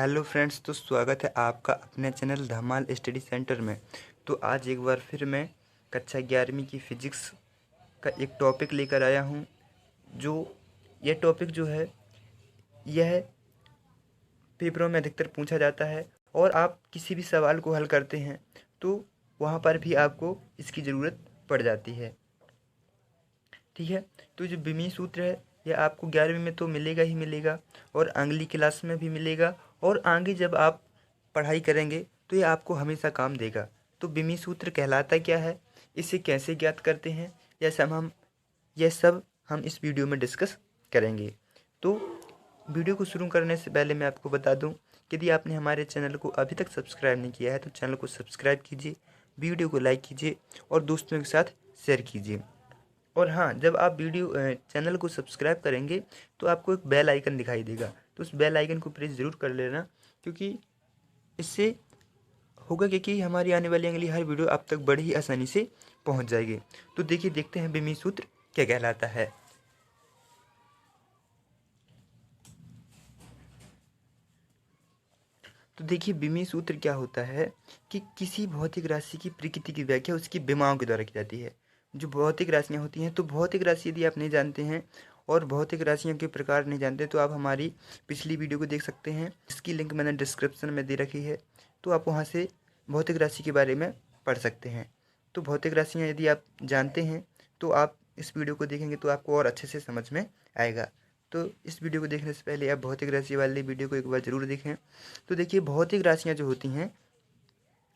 Hello friends, तो स्वागत है आपका अपने चैनल धमाल स्टडी सेंटर में। तो आज एक बार फिर मैं कक्षा 11वीं की फ़िज़िक्स का एक टॉपिक लेकर आया हूँ। जो यह टॉपिक जो है यह पेपरों में अधिकतर पूछा जाता है और आप किसी भी सवाल को हल करते हैं तो वहाँ पर भी आपको इसकी ज़रूरत पड़ जाती है। ठीक है, तो जो बिमी सूत्र है यह आपको 11वीं में तो मिलेगा ही मिलेगा और अगली क्लास में भी मिलेगा और आगे जब आप पढ़ाई करेंगे तो ये आपको हमेशा काम देगा। तो बिमी सूत्र कहलाता क्या है, इसे कैसे ज्ञात करते हैं, यह सब हम इस वीडियो में डिस्कस करेंगे। तो वीडियो को शुरू करने से पहले मैं आपको बता दूं कि यदि आपने हमारे चैनल को अभी तक सब्सक्राइब नहीं किया है तो चैनल को सब्सक्राइब कीजिए, वीडियो को लाइक कीजिए और दोस्तों के साथ शेयर कीजिए। और हाँ, जब आप चैनल को सब्सक्राइब करेंगे तो आपको एक बेल आइकन दिखाई देगा, तो उस बेल आइकन को प्रेस ज़रूर कर लेना, क्योंकि इससे होगा कि हमारी आने वाली अगली हर वीडियो आप तक बड़ी ही आसानी से पहुंच जाएगी। तो देखिए, देखते हैं बिमी सूत्र क्या कहलाता है। तो देखिए, बिमी सूत्र क्या होता है कि किसी भौतिक राशि की प्रकृति की व्याख्या उसकी विमाओं के द्वारा की जाती है। जो भौतिक राशियाँ होती हैं, तो भौतिक राशि यदि आप नहीं जानते हैं और भौतिक राशियों के प्रकार नहीं जानते तो आप हमारी पिछली वीडियो को देख सकते हैं, इसकी लिंक मैंने डिस्क्रिप्शन में दे रखी है, तो आप वहाँ से भौतिक राशि के बारे में पढ़ सकते हैं। तो भौतिक राशियाँ यदि आप जानते हैं तो आप इस वीडियो को देखेंगे तो आपको और अच्छे से समझ में आएगा। तो इस वीडियो को देखने से पहले आप भौतिक राशि वाली वीडियो को एक बार ज़रूर देखें। तो देखिए, भौतिक राशियाँ जो होती हैं,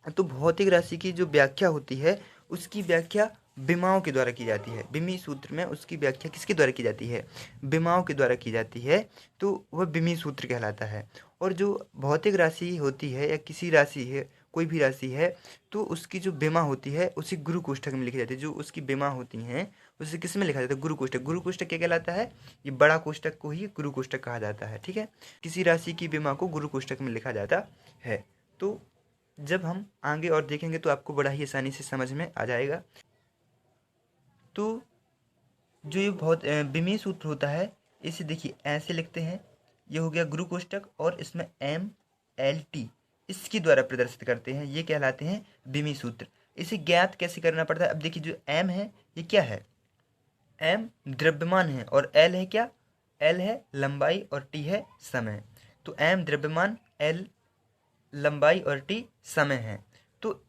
तो भौतिक राशि की जो व्याख्या होती है उसकी व्याख्या विमाओं के द्वारा की जाती है। बिमी सूत्र में उसकी व्याख्या किसके द्वारा की जाती है? विमाओं के द्वारा की जाती है, तो वह बिमी सूत्र कहलाता है। और जो भौतिक राशि होती है या किसी राशि है, कोई भी राशि है, तो उसकी जो विमा होती है उसी गुरु कोष्ठक में लिखी जाती है। जो उसकी विमा होती हैं उसे किस में लिखा जाता है? गुरु कोष्ठक। गुरु कोष्ठक क्या कहलाता है? ये बड़ा कोष्ठक को ही गुरु कोष्ठक कहा जाता है। ठीक है, किसी राशि की विमा को गुरु कोष्ठक में लिखा जाता है। तो जब हम आगे और देखेंगे तो आपको बड़ा ही आसानी से समझ में आ जाएगा। तो जो ये बहुत बिमी सूत्र होता है, इसे देखिए ऐसे लिखते हैं, ये हो गया गुरु कोष्ठक और इसमें MLT इसके द्वारा प्रदर्शित करते हैं, ये कहलाते हैं बिमी सूत्र। इसे ज्ञात कैसे करना पड़ता है? अब देखिए, जो M है ये क्या है? M द्रव्यमान है और L है क्या? L है लंबाई और T है समय। तो M द्रव्यमान, L लंबाई और T समय है। तो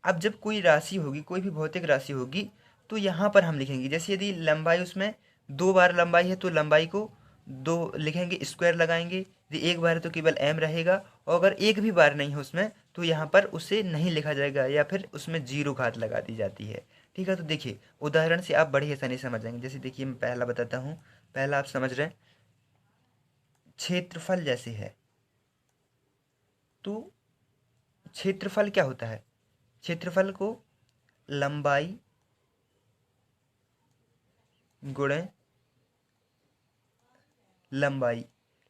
अब जब कोई राशि होगी, कोई भी भौतिक राशि होगी, तो यहाँ पर हम लिखेंगे, जैसे यदि लंबाई उसमें 2 बार लंबाई है तो लंबाई को 2 लिखेंगे, स्क्वायर लगाएंगे। यदि एक बार है तो केवल M रहेगा, और अगर एक भी बार नहीं है उसमें तो यहाँ पर उसे नहीं लिखा जाएगा या फिर उसमें 0 घात लगा दी जाती है। ठीक है, तो देखिए उदाहरण से आप बड़ी आसानी समझ जाएंगे। जैसे देखिए, मैं पहला बताता हूँ, पहला आप समझ रहे हैं, क्षेत्रफल जैसे है। तो क्षेत्रफल क्या होता है? क्षेत्रफल को लंबाई गुणे लंबाई,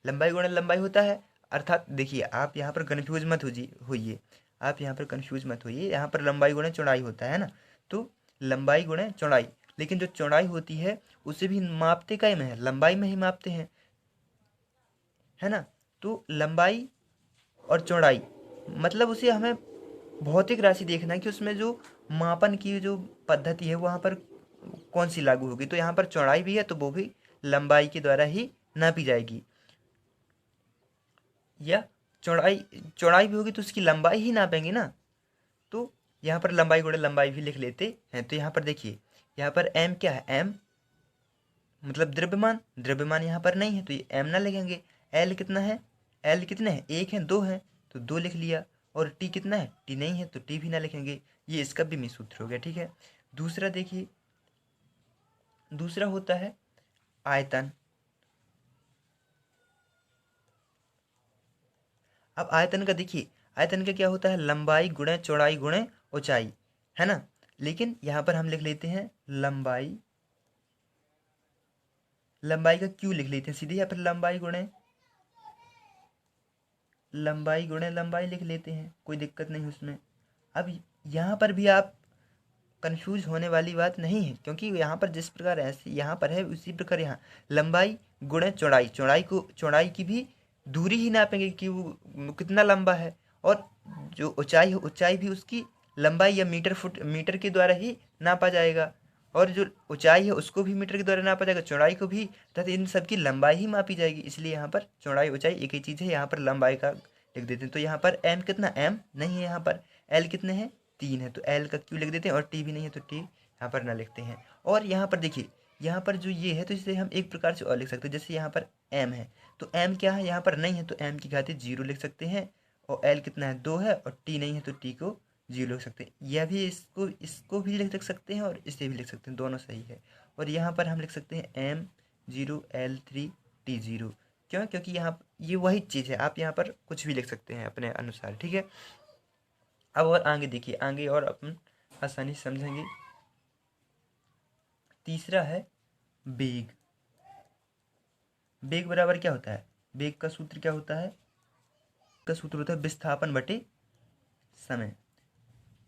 लंबाई गुणे लंबाई होता है। अर्थात देखिए, आप यहाँ पर कन्फ्यूज मत होइए, आप यहाँ पर कन्फ्यूज मत होइए, यहाँ पर लंबाई गुणे चौड़ाई होता है ना। तो लंबाई गुणे चौड़ाई, लेकिन जो चौड़ाई होती है उसे भी मापते काय में है? लंबाई में ही मापते हैं, है ना। तो लंबाई और चौड़ाई मतलब उसे हमें भौतिक राशि देखना है कि उसमें जो मापन की जो पद्धति है वहाँ पर कौन सी लागू होगी। तो यहाँ पर चौड़ाई भी है तो वो भी लंबाई के द्वारा ही नापी जाएगी, या चौड़ाई चौड़ाई भी होगी तो उसकी लंबाई ही नापेंगे ना। तो यहाँ पर लंबाई गुणे लंबाई भी लिख लेते हैं। तो यहाँ पर देखिए, यहाँ पर M क्या है? M मतलब द्रव्यमान, द्रव्यमान यहाँ पर नहीं है तो ये M ना लिखेंगे। L कितना है? L कितने हैं? 1 है, 2 है तो 2 लिख लिया। और T कितना है? T नहीं है तो T भी ना लिखेंगे। ये इसका बिमी सूत्र हो गया। ठीक है, दूसरा देखिए, दूसरा होता है आयतन। अब आयतन का देखिए, आयतन का क्या होता है? लंबाई गुणे चौड़ाई गुणे ऊंचाई, है ना। लेकिन यहाँ पर हम लिख लेते हैं लंबाई, लंबाई का क्यों लिख लेते हैं सीधे, यहाँ पर लंबाई गुणे लंबाई लिख लेते हैं, कोई दिक्कत नहीं उसमें। अब यहाँ पर भी आप कंफ्यूज होने वाली बात नहीं है, क्योंकि यहाँ पर जिस प्रकार ऐसे यहाँ पर है उसी प्रकार यहाँ लंबाई गुणे चौड़ाई, चौड़ाई की भी दूरी ही नापेंगे कि वो कितना लंबा है, और जो ऊंचाई है ऊंचाई भी उसकी लंबाई या मीटर के द्वारा ही नापा जाएगा, और जो ऊंचाई है उसको भी मीटर के द्वारा नापा जाएगा, चौड़ाई को भी, तथा इन सब की लंबाई ही मापी जाएगी। इसलिए यहाँ पर चौड़ाई ऊंचाई एक ही चीज़ है, यहाँ पर लंबाई का लिख देते हैं। तो यहाँ पर एम कितना, एम नहीं है यहाँ पर, एल कितने हैं 3 है, तो एल का क्यू लिख देते हैं, और टी भी नहीं है तो टी यहाँ पर ना लिखते हैं। और यहाँ पर देखिए, यहाँ पर जो ये है तो इसे हम एक प्रकार से और लिख सकते हैं, जैसे यहाँ पर एम है तो एम क्या है यहाँ पर नहीं है तो एम की घात 0 लिख सकते हैं, और एल कितना है 2 है, और टी नहीं है तो टी को 0 लिख सकते हैं। यह भी इसको भी लिख सकते हैं और इसे भी लिख सकते हैं, दोनों सही है। और यहाँ पर हम लिख सकते हैं M0 L3 T0, क्यों, क्योंकि यहाँ ये वही चीज़ है, आप यहाँ पर कुछ भी लिख सकते हैं अपने अनुसार, ठीक है। अब और आगे देखिए, आगे और अपन आसानी से समझेंगे। तीसरा है वेग। वेग बराबर क्या होता है, वेग का सूत्र क्या होता है, का सूत्र होता है विस्थापन बटे समय।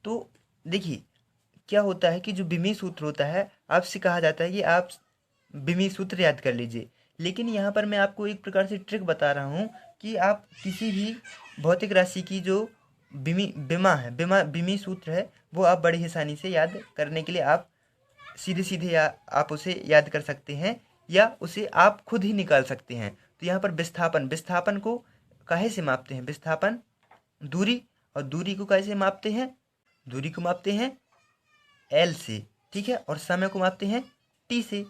तो देखिए क्या होता है कि जो विमीय सूत्र होता है, आपसे कहा जाता है कि आप विमीय सूत्र याद कर लीजिए, लेकिन यहाँ पर मैं आपको एक प्रकार से ट्रिक बता रहा हूँ कि आप किसी भी भौतिक राशि की जो विमीय सूत्र है वो आप बड़ी आसानी से याद करने के लिए आप सीधे सीधे आप उसे याद कर सकते हैं, या उसे आप खुद ही निकाल सकते हैं। तो यहाँ पर विस्थापन को काहे से मापते हैं, विस्थापन दूरी, और दूरी को कैसे मापते हैं, दूरी को मापते हैं एल से, ठीक है, और समय को मापते हैं टी से।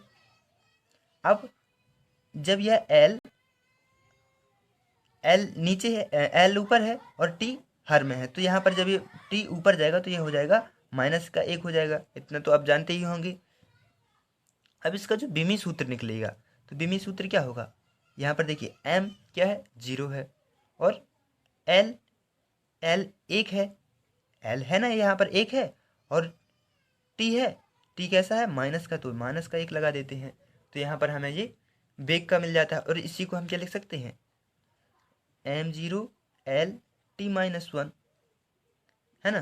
अब जब यह एल नीचे है, एल ऊपर है और टी हर में है, तो यहाँ पर जब ये टी ऊपर जाएगा तो ये हो जाएगा -1 हो जाएगा, इतना तो आप जानते ही होंगे। अब इसका जो विमीय सूत्र निकलेगा, तो विमीय सूत्र क्या होगा, यहाँ पर देखिए एम क्या है 0 है, और एल 1 है, एल है ना यहाँ पर 1 है, और टी है, टी कैसा है माइनस का, तो -1 लगा देते हैं, तो यहाँ पर हमें ये वेग का मिल जाता है। और इसी को हम क्या लिख सकते हैं, M0 L T-1, है ना।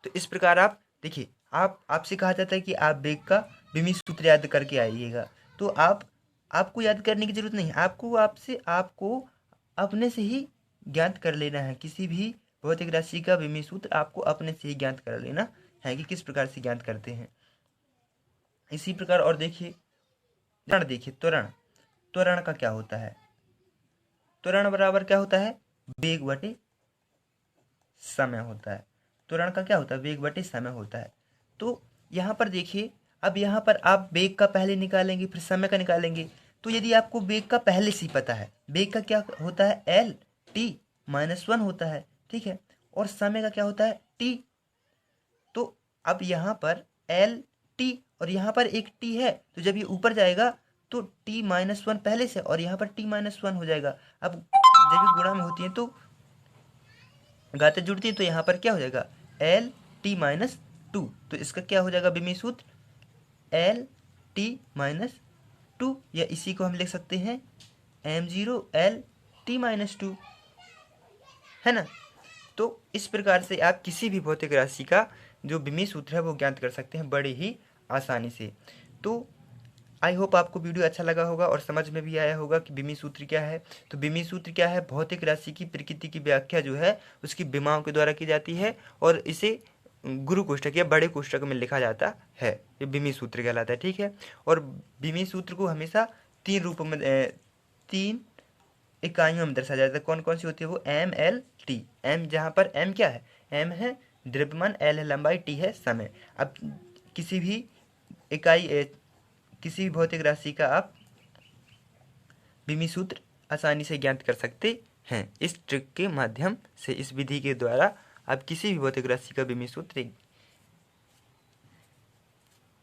तो इस प्रकार आप देखिए, आपसे कहा जाता है कि आप वेग का विमीय सूत्र याद करके आइएगा, तो आपको याद करने की जरूरत नहीं, आपको अपने से ही ज्ञात कर लेना है। किसी भी भौतिक राशि का विमीय सूत्र आपको अपने से ही ज्ञात कर लेना है कि किस प्रकार से ज्ञात करते हैं। इसी प्रकार और देखिए त्वरण का क्या होता है, त्वरण बराबर क्या होता है, वेग बटे समय होता है। त्वरण का क्या होता है, वेग बटे समय होता है। तो यहाँ पर देखिए, अब यहाँ पर आप वेग का पहले निकालेंगे फिर समय का निकालेंगे, तो यदि आपको वेग का पहले से ही पता है, वेग का क्या होता है L-T-1 होता है, ठीक है, और समय का क्या होता है T। तो अब यहाँ पर L-T और यहाँ पर एक T है, तो जब ये ऊपर जाएगा तो T-1 पहले से, और यहाँ पर T-1 हो जाएगा। अब जब ये गुणा में होती है तो घातें जुड़ती है, तो यहाँ पर क्या हो जाएगा L-T-2, तो इसका क्या हो जाएगा विमीय सूत्र L-T-2, या इसी को हम लिख सकते हैं M0 L-T-2, है ना। तो इस प्रकार से आप किसी भी भौतिक राशि का जो विमीय सूत्र है वो ज्ञात कर सकते हैं बड़े ही आसानी से। तो आई होप आपको वीडियो अच्छा लगा होगा और समझ में भी आया होगा कि विमीय सूत्र क्या है। तो विमीय सूत्र क्या है, भौतिक राशि की प्रकृति की व्याख्या जो है उसकी विमाओं के द्वारा की जाती है, और इसे गुरु कोष्ठक या बड़े कोष्ठक में लिखा जाता है, ये विमीय सूत्र कहलाता है, ठीक है। और विमीय सूत्र को हमेशा 3 रूपों में 3 इकाइयों में दर्शाया जाता है। कौन कौन सी होती है वो, M L T। M जहाँ पर M क्या है, M है द्रव्यमान, L है लंबाई, T है समय। अब किसी भी किसी भी भौतिक राशि का आप विमीय सूत्र आसानी से ज्ञात कर सकते हैं। इस ट्रिक के माध्यम से, इस विधि के द्वारा आप किसी भी भौतिक राशि का विमीय सूत्र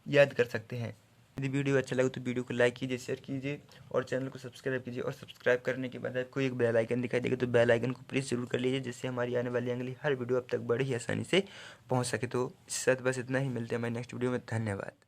याद कर सकते हैं। यदि वीडियो अच्छा लगे तो वीडियो को लाइक कीजिए, शेयर कीजिए और चैनल को सब्सक्राइब कीजिए। और सब्सक्राइब करने के बाद आपको एक बेल आइकन दिखाई देगा, तो बेल आइकन को प्रेस जरूर कर लीजिए, जिससे हमारी आने वाली अगली हर वीडियो अब तक बड़ी ही आसानी से पहुंच सके। तो इस साथ बस इतना ही, मिलते हैं हमारे नेक्स्ट वीडियो में। धन्यवाद।